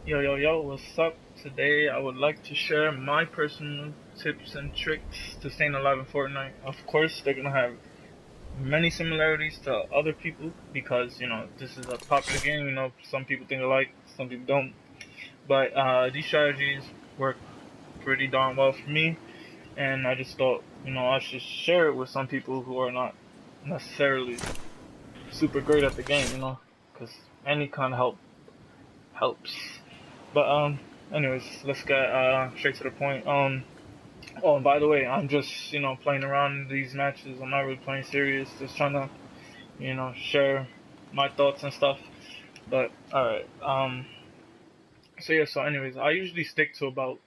Yo, yo, yo, what's up? Today I would like to share my personal tips and tricks to staying alive in Fortnite. Of course, they're gonna have many similarities to other people because, this is a popular game. Some people think alike, some people don't. But these strategies work pretty darn well for me, and I just thought, I should share it with some people who are not necessarily super great at the game, because any kind of help helps. But anyways, let's get straight to the point. Oh, and by the way, I'm just playing around in these matches. I'm not really playing serious. Just trying to share my thoughts and stuff. But all right. So yeah. So anyways, I usually stick to about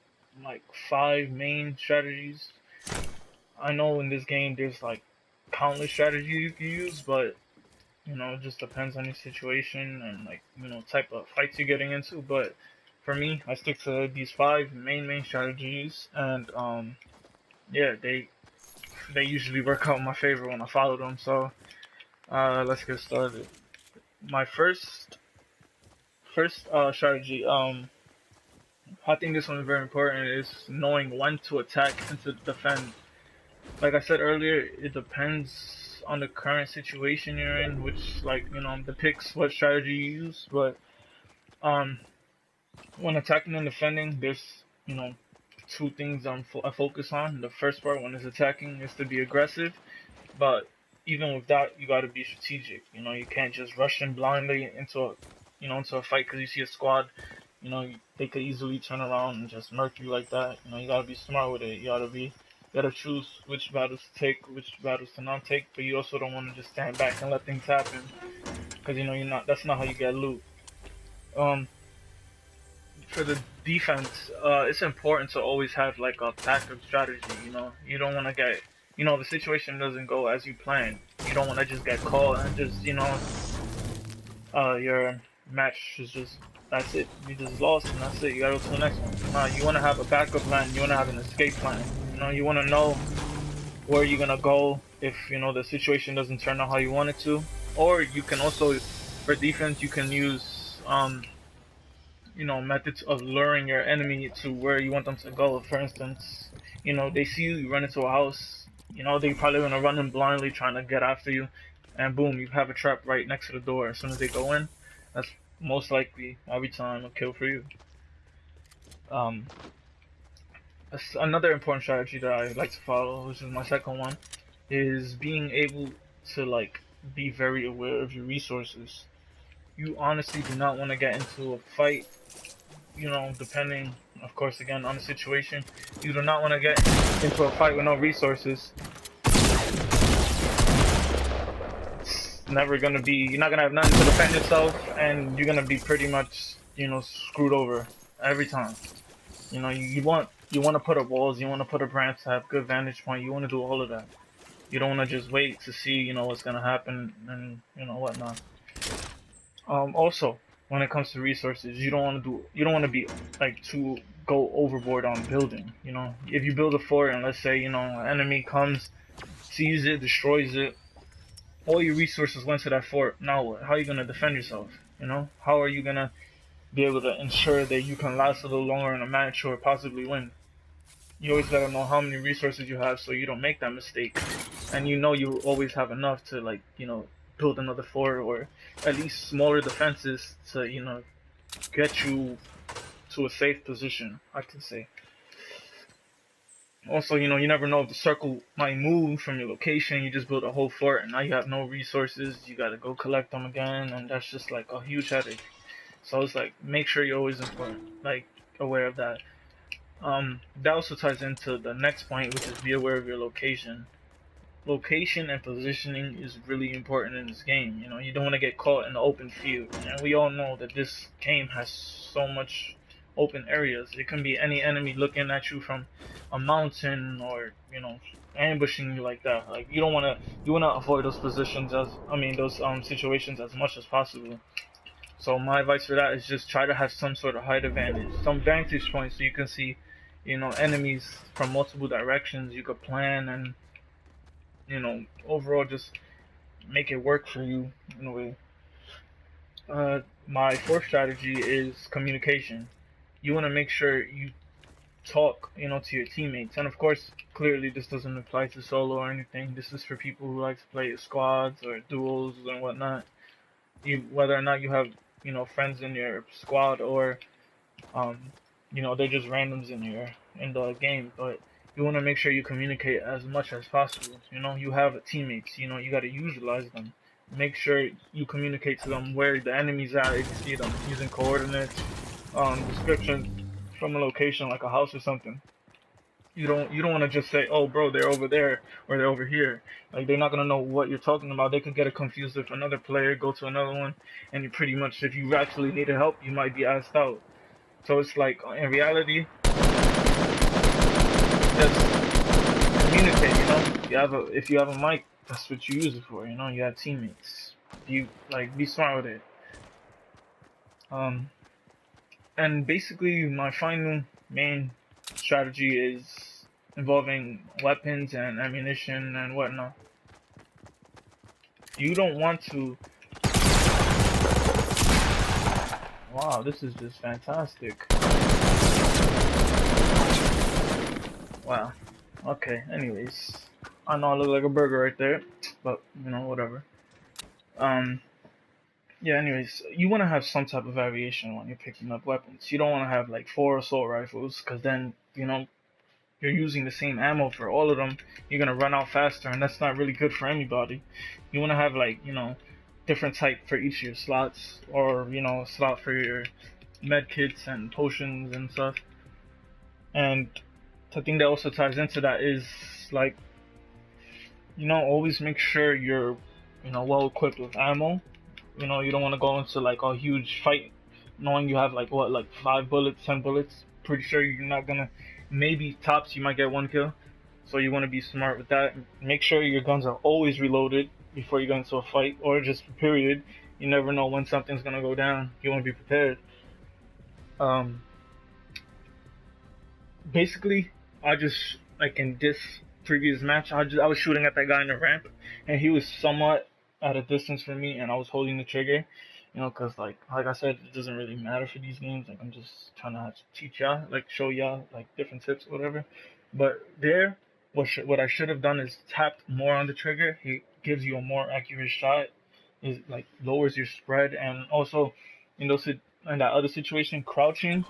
like five main strategies. I know in this game there's like countless strategies you can use, but it just depends on your situation and like type of fights you're getting into. But for me, I stick to these five main strategies, and yeah, they usually work out in my favor when I follow them. So let's get started. My first strategy, I think this one is very important, is knowing when to attack and to defend. Like I said earlier, it depends on the current situation you're in, which like depicts what strategy you use. But um, when attacking and defending, there's two things I focus on. The first part, when it's attacking, is to be aggressive, but even with that, you got to be strategic. You can't just rush in blindly into a fight because you see a squad. They could easily turn around and just murk you like that. You got to be smart with it. You gotta choose which battles to take, which battles to not take, but you also don't want to just stand back and let things happen, because you're not. That's not how you get loot. Um, for the defense, it's important to always have like a backup strategy. You don't want to get, the situation doesn't go as you planned. You don't want to just get caught and just, your match is just that's it. You just lost and that's it. You gotta go to the next one. Nah, you want to have a backup plan. You want to have an escape plan. You want to know where you're gonna go if the situation doesn't turn out how you want it to. Or you can also, for defense, you can use methods of luring your enemy to where you want them to go. For instance, they see you, you run into a house, they probably gonna run in blindly trying to get after you, and boom, you have a trap right next to the door. As soon as they go in, that's most likely every time a kill for you. Um, Another important strategy that I like to follow, which is my second one, is being able to like be very aware of your resources. You honestly do not want to get into a fight, depending, of course, again on the situation. You do not want to get into a fight with no resources. It's never gonna be. You're not gonna have nothing to defend yourself, and you're gonna be pretty much, screwed over every time. You want to put up walls, you want to put up ramps to have good vantage point. You want to do all of that. You don't want to just wait to see, what's gonna happen and whatnot. Also, when it comes to resources, you don't want to be like to go overboard on building. If you build a fort and let's say an enemy comes, sees it, destroys it, all your resources went to that fort. Now what? How are you gonna defend yourself? How are you gonna be able to ensure that you can last a little longer in a match or possibly win? You always gotta know how many resources you have so you don't make that mistake. And you always have enough to like, build another fort or at least smaller defenses to, get you to a safe position, I can say. Also, you never know if the circle might move from your location. You just build a whole fort and now you have no resources. You gotta go collect them again, and that's just like a huge headache. So it's like make sure you're always important, like aware of that. That also ties into the next point, which is be aware of your location. Location and positioning is really important in this game. You don't want to get caught in the open field, and we all know that this game has so much open areas. It can be any enemy looking at you from a mountain, or ambushing you like that. Like you want to avoid those positions those situations as much as possible. So my advice for that is just try to have some sort of height advantage, some vantage point, so you can see, enemies from multiple directions. You could plan and, overall just make it work for you in a way. My fourth strategy is communication. You want to make sure you talk, to your teammates. And of course, clearly this doesn't apply to solo or anything. This is for people who like to play squads or duos and whatnot. Whether or not you have, friends in your squad or, um, they're just randoms in the game. But you want to make sure you communicate as much as possible. You have teammates. You got to utilize them. Make sure you communicate to them where the enemies are if you see them using coordinates, descriptions from a location like a house or something. You don't want to just say, "Oh, bro, they're over there or they're over here." Like they're not gonna know what you're talking about. They could get it confused with another player, go to another one, and you pretty much, if you actually needed help, you might be asked out. So it's like in reality, just communicate. If you have a mic, that's what you use it for. You have teammates. You like be smart with it. Um, and basically, my final main strategy is involving weapons and ammunition and whatnot. You don't want to. Wow, this is just fantastic. Wow. Okay, anyways. I know I look like a burger right there, but whatever. Um, yeah, anyways, you want to have some type of variation when you're picking up weapons. You don't want to have like 4 assault rifles, because then, you're using the same ammo for all of them. You're gonna run out faster, and that's not really good for anybody. You want to have like, different type for each of your slots, or, a slot for your med kits and potions and stuff. And the thing that also ties into that is like, always make sure you're, well equipped with ammo. You don't want to go into like a huge fight knowing you have like 5 bullets, 10 bullets. Pretty sure you're not gonna, maybe tops you might get 1 kill. So you want to be smart with that. Make sure your guns are always reloaded before you go into a fight, or just period. You never know when something's gonna go down. You want to be prepared. Basically, I just, like in this previous match, I was shooting at that guy in the ramp, and he was somewhat at a distance from me, and I was holding the trigger, because like I said, it doesn't really matter for these games. Like I'm just trying to teach y'all, like show y'all like different tips, whatever. But there, what I should have done is tapped more on the trigger. He gives you a more accurate shot. It like lowers your spread, and also in in that other situation, crouching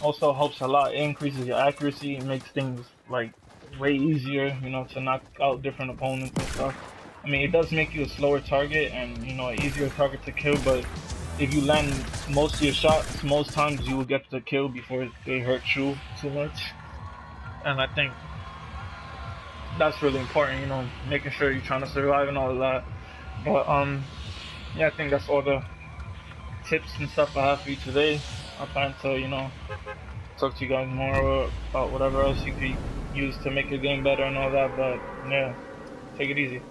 also helps a lot. It increases your accuracy and makes things like way easier, to knock out different opponents and stuff. I mean, it does make you a slower target and, an easier target to kill, but if you land most of your shots, most times you will get the kill before they hurt you too much. And I think that's really important, making sure you're trying to survive and all of that. But, yeah, I think that's all the tips and stuff I have for you today. I plan to, talk to you guys more about whatever else you could use to make your game better and all that, but yeah, take it easy.